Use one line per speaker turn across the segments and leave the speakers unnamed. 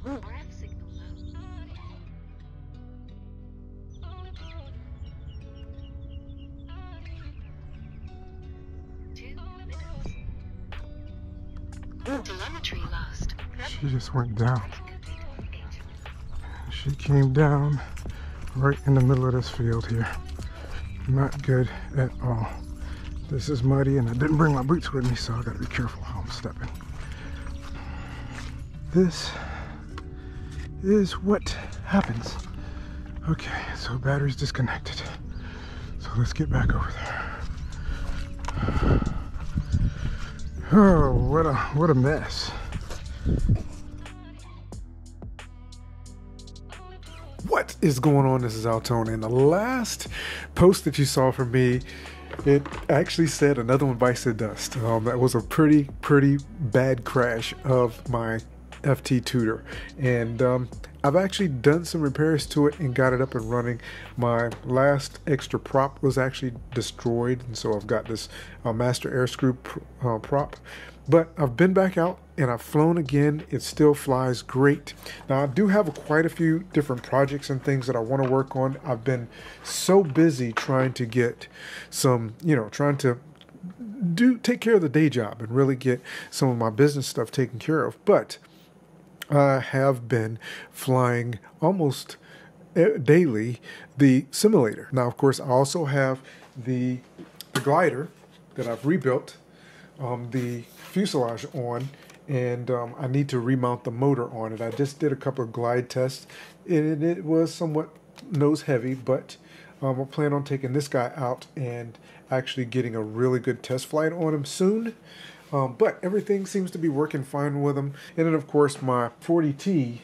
RF signal low. 2 minutes. Telemetry lost.
She just went down.
Tracking complete. H.
She came down right in the middle of this field here. Not good at all. This is muddy and I didn't bring my boots with me, so I gotta be careful how I'm stepping. This is what happens. Okay, so battery's disconnected. So let's get back over there. Oh, what a mess. What is going on? This is Altone, and the last post that you saw from me, it actually said another one bites the dust. That was a pretty bad crash of my FT tutor, and I've actually done some repairs to it and got it up and running. My last extra prop was actually destroyed, and so I've got this master air screw prop. But I've been back out and I've flown again. It still flies great. Now I do have quite a few different projects and things that I want to work on. I've been so busy trying to get some, trying to take care of the day job and really get some of my business stuff taken care of. But I have been flying almost daily the simulator. Now, of course, I also have the glider that I've rebuilt the fuselage on, and I need to remount the motor on it. I just did a couple of glide tests, and it was somewhat nose heavy, but I plan on taking this guy out and actually getting a really good test flight on him soon. But everything seems to be working fine with him. And then, of course, my 40T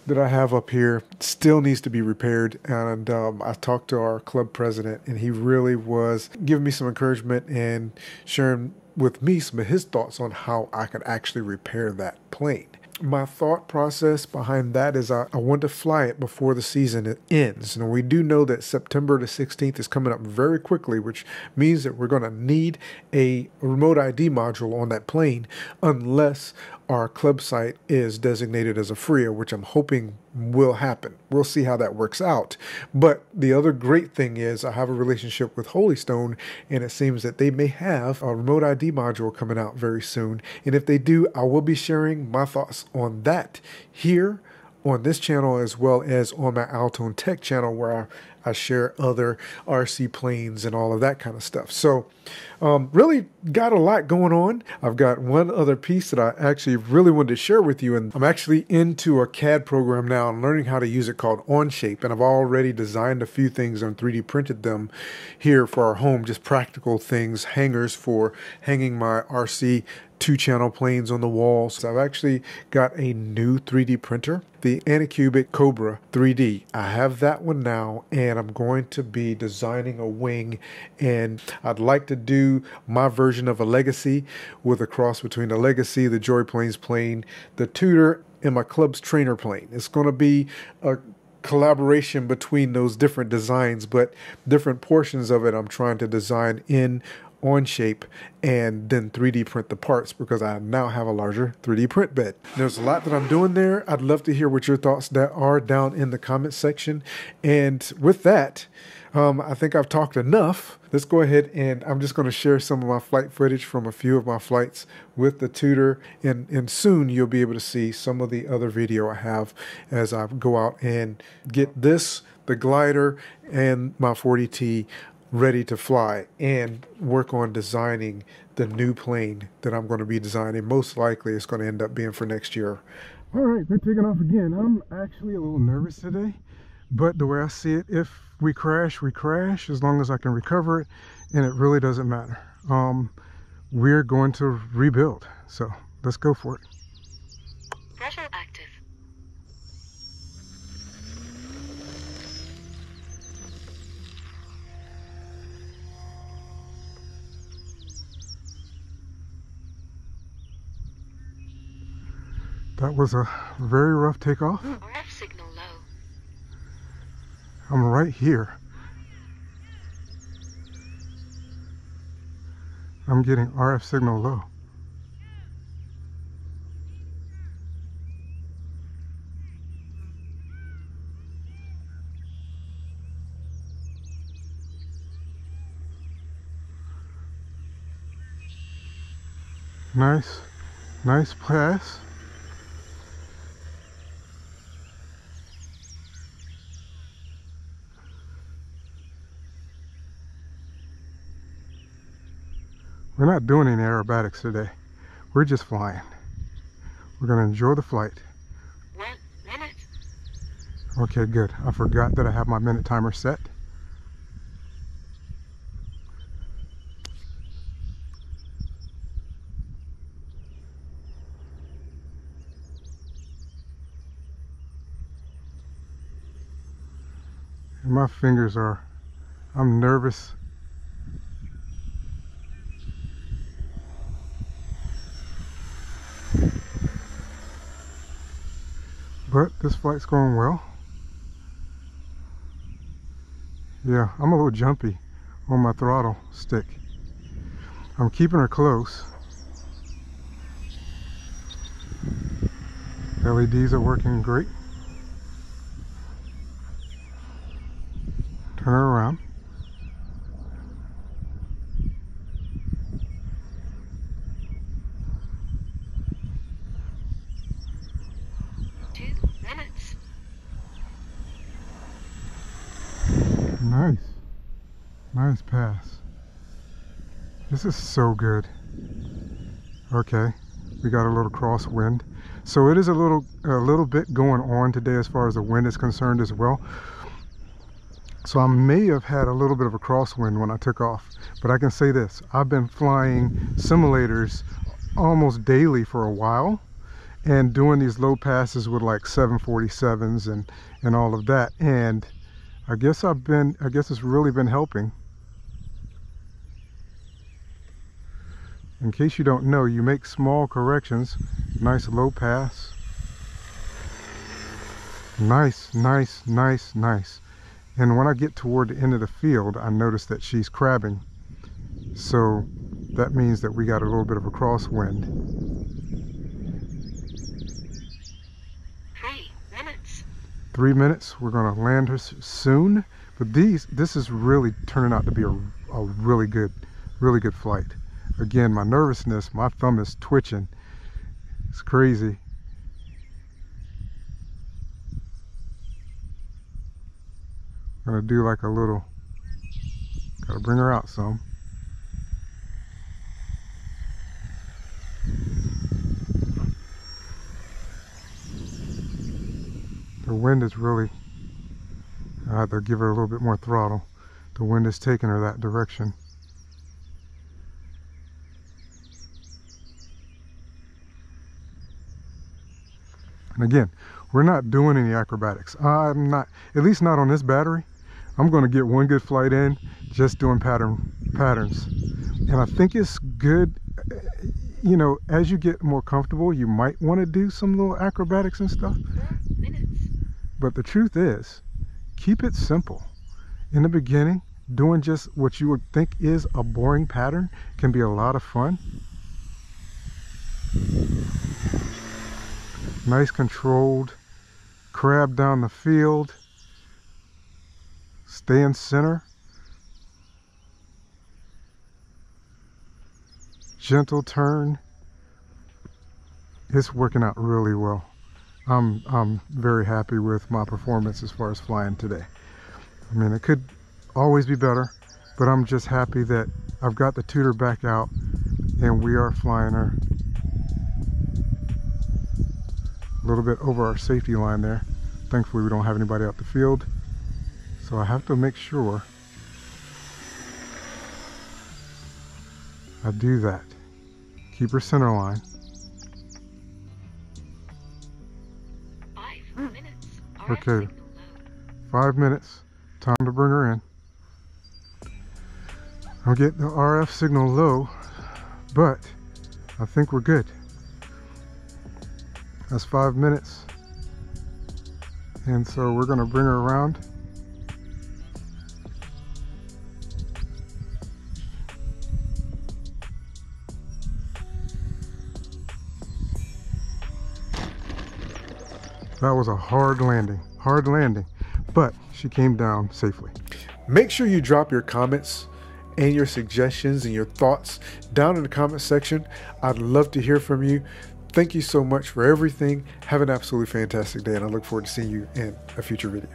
that I have up here still needs to be repaired. And I talked to our club president, and he really was giving me some encouragement and sharing with me some of his thoughts on how I could actually repair that plane. My thought process behind that is I want to fly it before the season ends. And we do know that September the 16th is coming up very quickly, which means that we're going to need a remote ID module on that plane unless our club site is designated as a FRIA, which I'm hoping will happen. We'll see how that works out. But the other great thing is I have a relationship with Holystone, and it seems that they may have a remote ID module coming out very soon. And if they do, I will be sharing my thoughts on that here on this channel, as well as on my Altone Tech channel, where I share other RC planes and all of that kind of stuff. So really got a lot going on. I've got one other piece that I actually really wanted to share with you, and I'm actually into a CAD program now and learning how to use it called Onshape, and I've already designed a few things and 3D printed them here for our home, just practical things, hangers for hanging my RC 2-channel planes on the walls. So I've actually got a new 3D printer, the Anycubic Cobra 3D. I have that one now, and I'm going to be designing a wing, and I'd like to do my version of a Legacy with a cross between the Legacy, the Joy Planes plane, the Tutor, and my club's trainer plane. It's going to be a collaboration between those different designs, but different portions of it I'm trying to design in Onshape and then 3D print the parts, because I now have a larger 3D print bed. There's a lot that I'm doing there. I'd love to hear what your thoughts are down in the comment section. And with that, I think I've talked enough. Let's go ahead, and I'm just going to share some of my flight footage from a few of my flights with the Tutor, and soon you'll be able to see some of the other video I have as I go out and get this, the glider, and my 40T ready to fly and work on designing the new plane that I'm going to be designing. Most likely it's going to end up being for next year. All right, they're taking off again. I'm actually a little nervous today, but the way I see it, if we crash, we crash, as long as I can recover it, and it really doesn't matter. We're going to rebuild, so let's go for it.
Pressure active.
That was a very rough takeoff.
RF signal low.
I'm right here. I'm getting RF signal low.
Nice, nice pass. We're not doing any aerobatics today. We're just flying. We're gonna enjoy the flight.
1 minute.
Okay, good. I forgot that I have my minute timer set. And my fingers are, I'm nervous. But this flight's going well. Yeah, I'm a little jumpy on my throttle stick. I'm keeping her close. LEDs are working great. Turn her around. Nice. Nice pass. This is so good. Okay, we got a little crosswind. So it is a little bit going on today as far as the wind is concerned as well. So I may have had a little bit of a crosswind when I took off, but I can say this, I've been flying simulators almost daily for a while and doing these low passes with like 747s and all of that, and I guess it's really been helping. In case you don't know, you make small corrections. Nice low pass. Nice, nice, nice, nice. And when I get toward the end of the field, I notice that she's crabbing. So that means that we got a little bit of a crosswind.
3 minutes.
3 minutes. We're going to land her soon. But this is really turning out to be a really good flight. Again, my nervousness, my thumb is twitching. It's crazy. I'm gonna do like a little, gotta bring her out some. The wind is really, I have to give her a little bit more throttle. The wind is taking her that direction. And again, we're not doing any acrobatics. I'm not, at least not on this battery. I'm going to get one good flight in just doing patterns. And I think it's good, you know, as you get more comfortable, you might want to do some little acrobatics and stuff.
4 minutes.
But the truth is, keep it simple. In the beginning, doing just what you would think is a boring pattern can be a lot of fun. Nice controlled crab down the field. Stay in center. Gentle turn. It's working out really well. I'm very happy with my performance as far as flying today. I mean, it could always be better, but I'm just happy that I've got the tutor back out and we are flying her a little bit over our safety line there. Thankfully, we don't have anybody out the field. So I have to make sure I do that. Keep her center line.
5 minutes. RF
Okay.
signal low.
5 minutes. Time to bring her in. I'm getting the RF signal low, but I think we're good. That's 5 minutes. And so we're going to bring her around. That was a hard landing, but she came down safely.
Make sure you drop your comments and your suggestions and your thoughts down in the comment section. I'd love to hear from you. Thank you so much for everything. Have an absolutely fantastic day, and I look forward to seeing you in a future video.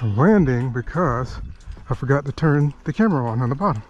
I'm landing because I forgot to turn the camera on the bottom.